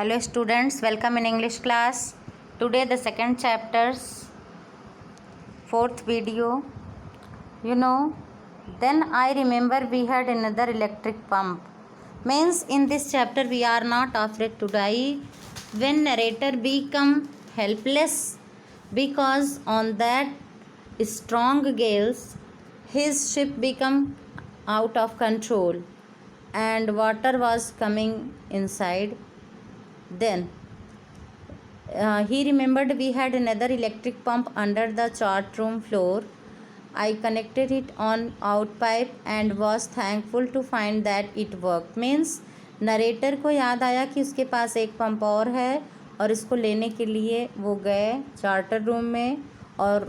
Hello students, welcome in English class. Today the second chapter's fourth video. Then I remember we had another electric pump. Means in this chapter we are not afraid to die when narrator become helpless because on that strong gales his ship become out of control and water was coming inside. Then he remembered we had another electric pump under the chart room floor. I connected it on out pipe and was thankful to find that it worked. Means narrator को याद आया कि उसके पास एक pump और है और इसको लेने के लिए वो गए चार्टर रूम में और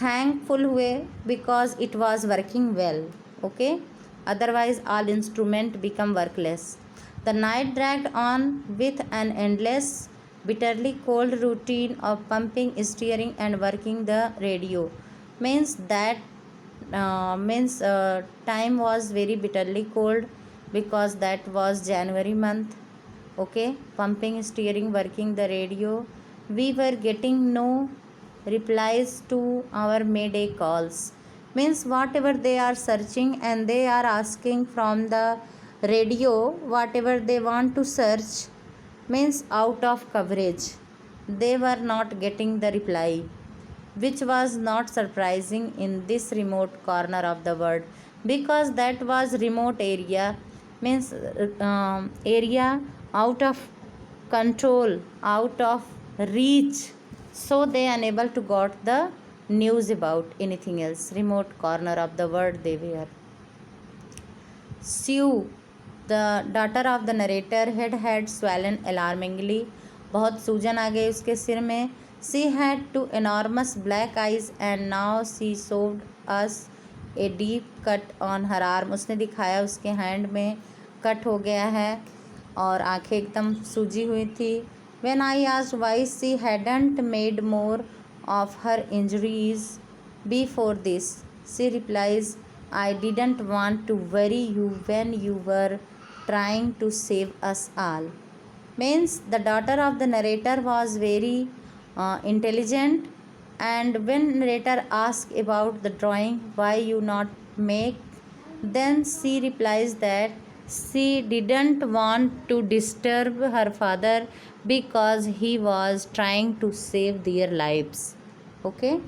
थैंकफुल हुए because it was working well. Okay, otherwise all instrument become workless. The night dragged on with an endless, bitterly cold routine of pumping, steering, and working the radio. Means time was very bitterly cold because that was January month. Okay, pumping, steering, working the radio. We were getting no replies to our mayday calls. Means whatever they are searching and they are asking from the radio, whatever they want to search, means out of coverage, they were not getting the reply, which was not surprising in this remote corner of the world because that was remote area. Means area out of control, out of reach, so they unable to got the news about anything else. Remote corner of the world they were. Sue, the daughter of the narrator, had swollen alarmingly. बहुत सूजन आ गई उसके सिर में. She had two enormous black eyes and now she showed us a deep cut on her arm. उसने दिखाया उसके hand में कट हो गया है और आंखें एकदम सूजी हुई थी. When I asked why she hadn't made more of her injuries before this, she replies, I didn't want to worry you when you were trying to save us all. Means the daughter of the narrator was very intelligent, and when narrator asked about the drawing, why you not make, then she replies that she didn't want to disturb her father because he was trying to save their lives. Okay,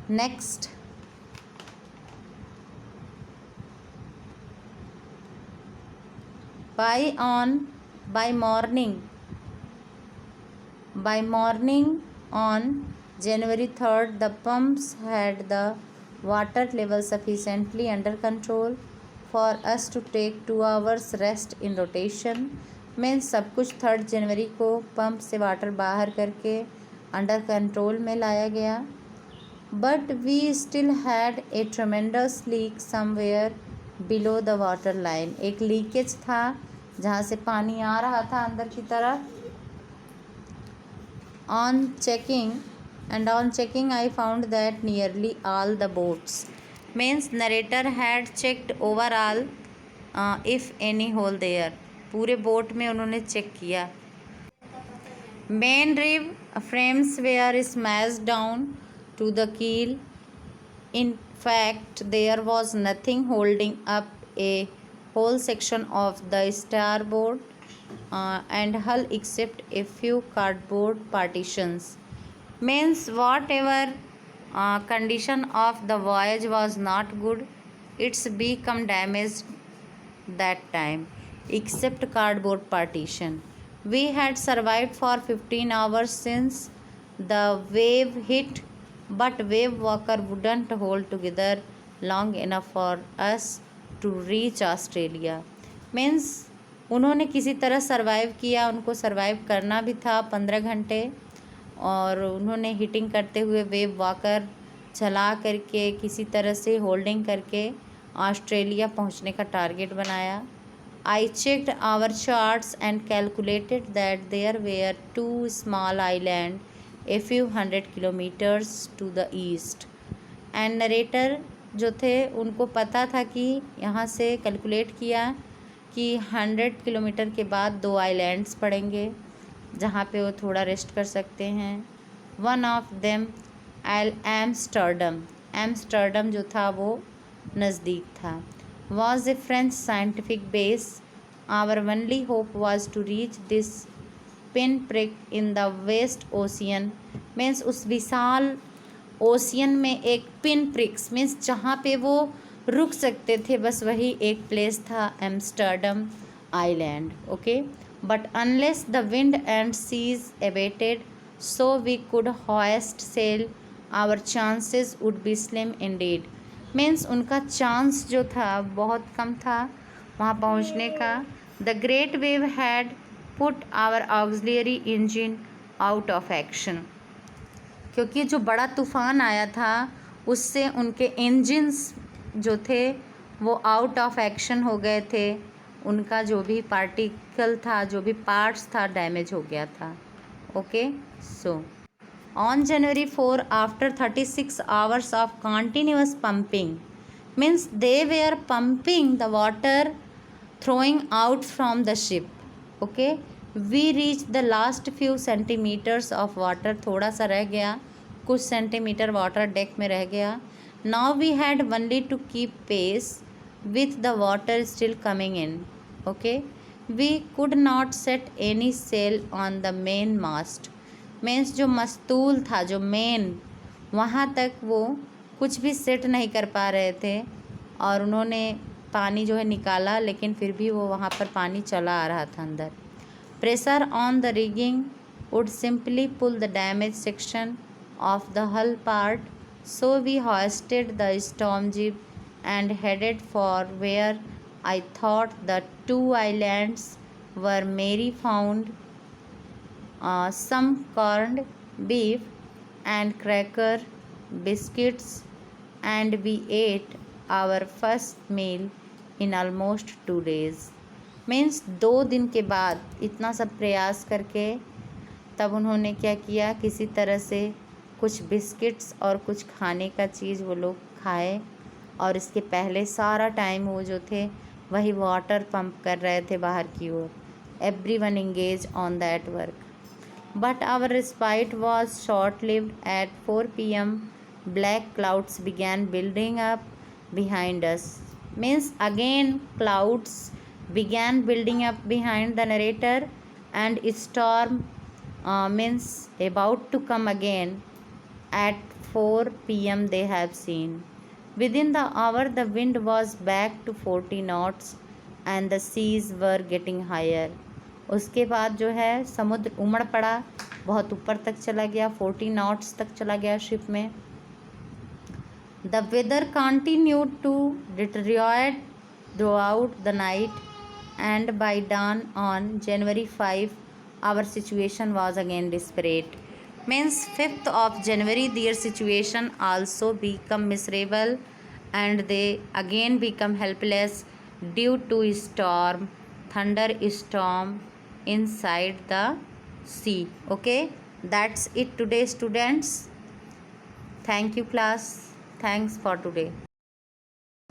next. By morning on January 3rd, the pumps had the water level sufficiently under control for us to take 2 hours rest in rotation. Means सब कुछ 3rd जनवरी को pump से water बाहर करके under control में लाया गया. But we still had a tremendous leak somewhere below the water line. एक लीकेज था जहाँ से पानी आ रहा था अंदर की तरफ. On checking I found that nearly all the boats. Means narrator had checked overall if any hole there. पूरे बोट में उन्होंने चेक किया. Main rib frames were smashed down to the keel. In fact, there was nothing holding up a whole section of the starboard and hull except a few cardboard partitions. Means whatever condition of the voyage was not good, it's become damaged that time except cardboard partition. We had survived for 15 hours since the wave hit, but wave walker wouldn't hold together long enough for us to reach Australia. Means उन्होंने किसी तरह survive किया, उनको survive करना भी था 15 घंटे, और उन्होंने हिटिंग करते हुए वेव वॉकर चला करके किसी तरह से होल्डिंग करके ऑस्ट्रेलिया पहुंचने का टारगेट बनाया. I checked our charts and calculated that there were 2 small islands a few hundred kilometers to the east. And narrator जो थे उनको पता था कि यहाँ से कैलकुलेट किया कि 100 किलोमीटर के बाद 2 आइलैंड्स पड़ेंगे. जहाँ पे वो थोड़ा रेस्ट कर सकते हैं। One of them Amsterdam, Amsterdam जो था वो नज़दीक था। Was a French scientific base, our only hope was to reach this pin prick in the west ocean. Means उस विशाल ओशियन में एक पिन प्रिक्स मीन्स जहाँ पे वो रुक सकते थे, बस वही एक प्लेस था, Amsterdam island. Okay, but unless the wind and seas abated so we could hoist sail our chances would be slim indeed. Means उनका चांस जो था बहुत कम था वहाँ पहुँचने का। The great wave had put our auxiliary engine out of action, क्योंकि जो बड़ा तूफ़ान आया था उससे उनके इंजन्स जो थे वो आउट ऑफ एक्शन हो गए थे। उनका जो भी पार्टिकल था, जो भी पार्ट्स था, डैमेज हो गया था। Okay, so on January 4, after 36 hours of continuous pumping, means they were pumping the water throwing out from the ship. Okay, we reached the last few centimeters of water, थोड़ा सा रह गया, कुछ centimetre water deck में रह गया। Now we had only to keep pace with the water still coming in. Okay, we could not set any sail on the main mast. Means जो मस्तूल था, जो मेन, वहाँ तक वो कुछ भी सेट नहीं कर पा रहे थे और उन्होंने पानी जो है निकाला, लेकिन फिर भी वो वहाँ पर पानी चला आ रहा था अंदर। Pressure on the rigging would simply pull the damaged section of the hull part, so we hoisted the storm jeep and headed for where I thought the two islands were. Mary found some corned beef and cracker biscuits, and we ate our first meal in almost 2 days. Means 2 दिन के बाद इतना सब प्रयास करके तब उन्होंने क्या किया, किसी तरह से कुछ बिस्किट्स और कुछ खाने का चीज़ वो लोग खाए, और इसके पहले सारा टाइम वो जो थे वही वाटर पंप कर रहे थे बाहर की ओर। Everyone engage on that work, but our respite was short lived. At 4 PM black clouds began building up behind us. Means again clouds began building up behind the narrator, and storm means about to come again. At 4 PM they have seen. Within the hour the wind was back to 40 knots and the seas were getting higher. उसके बाद जो है समुद्र उमड़ पड़ा, बहुत ऊपर तक चला गया, 40 नॉट्स तक चला गया शिप में। The weather continued to deteriorate throughout the night, and by dawn on January 5 our situation was again desperate. Means 5th of January their situation also become miserable, and they again become helpless due to storm, thunderstorm inside the sea. Okay, that's it today, students. Thank you, class. Thanks for today.